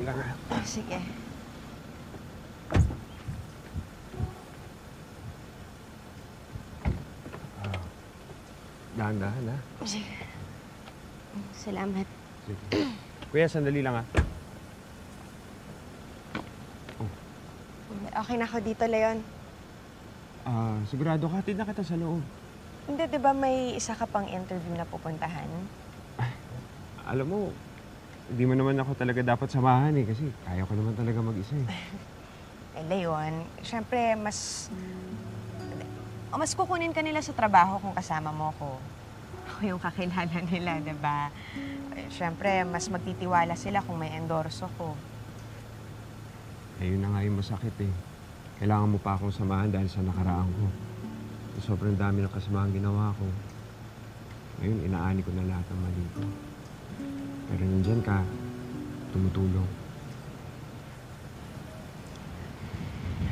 lang ha. Sige. Dahan-dahan ha. Sige. Salamat. Sige. Kuya, sandali lang ha. Okay na ako dito, Leon. Sigurado ka, hatid na kita sa loob. Hindi, di ba may isa ka pang interview na pupuntahan? Alam mo, hindi mo naman ako talaga dapat samahan eh, kasi kaya ko naman talaga mag-isa eh. Leon, syempre, mas kukunin ka nila sa trabaho kung kasama mo ko. Ako yung kakilala nila, di ba? Syempre, mas magtitiwala sila kung may endorso ko. Ayun na nga yung masakit eh. Kailangan mo pa akong samahan dahil sa nakaraan ko. Sobrang dami ng kasamahan ginawa ko. Ngayon, inaani ko na lahat ng mali ko. Pero nandyan ka, tumutulong.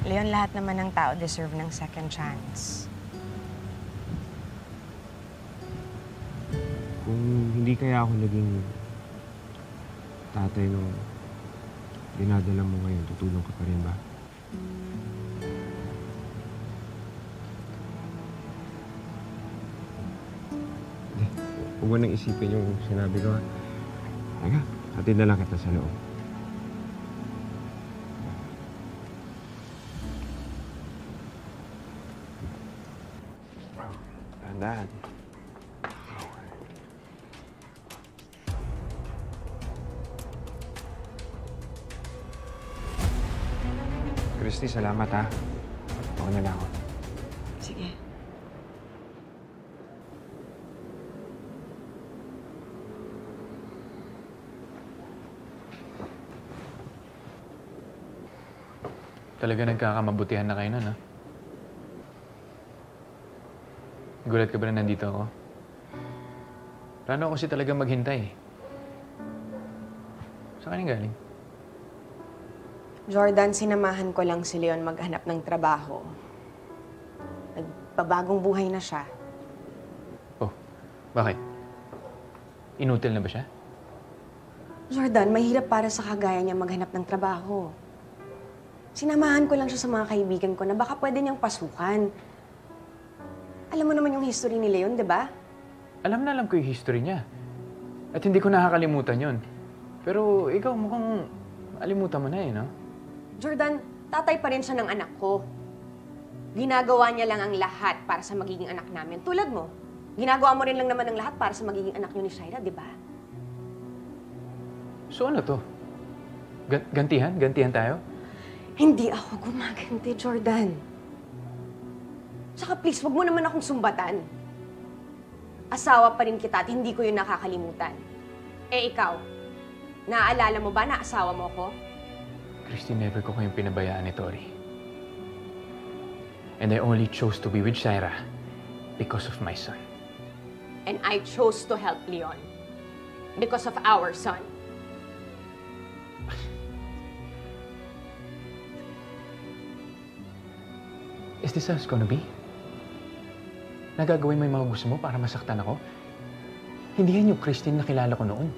Leon, lahat naman ng tao deserve ng second chance. Kung hindi kaya ako naging tatay nung dinadala mo ngayon, tutulong ka pa rin ba? Huwag mo nang isipin yung sinabi ko, ha? Teka, hatid na lang kita sa loob. Dahan-dahan. Christy, salamat ha. Ako na lang ako. Sige. Talaga nagkakamabutihan na kayo nun, ha? Gulat ka ba na nandito ako? Plano ako kasi talaga maghintay. Saan ka nang galing? Jordan, sinamahan ko lang si Leon maghanap ng trabaho. Nagpabagong buhay na siya. Oh, bakit? Inutil na ba siya? Jordan, mahirap para sa kagaya niya maghanap ng trabaho. Sinamahan ko lang siya sa mga kaibigan ko na baka pwede niyang pasukan. Alam mo naman yung history ni Leon, di ba? Alam na alam ko yung history niya. At hindi ko nakakalimutan yon. Pero ikaw mukhang alimutan mo na eh, no? Jordan, tatay pa rin siya ng anak ko. Ginagawa niya lang ang lahat para sa magiging anak namin. Tulad mo, ginagawa mo rin lang naman ang lahat para sa magiging anak niyo ni Shaira, di ba? So ano to? Gantihan? Gantihan tayo? Hindi ako gumaganti, Jordan. Tsaka please, wag mo naman akong sumbatan. Asawa pa rin kita at hindi ko yun nakakalimutan. Eh ikaw, naaalala mo ba na asawa mo ko? Christy, never ko kayong pinabayaan ni Tori. And I only chose to be with Shaira because of my son. And I chose to help Leon because of our son. Is this how it's gonna be? Nagagawin mo yung mga gusto mo para masaktan ako? Hindi yan yung Christine na kilala ko noon.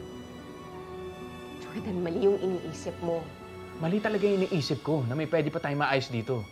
Jordan, mali yung iniisip mo. Mali talaga yung iniisip ko na may pwede pa tayong maayos dito.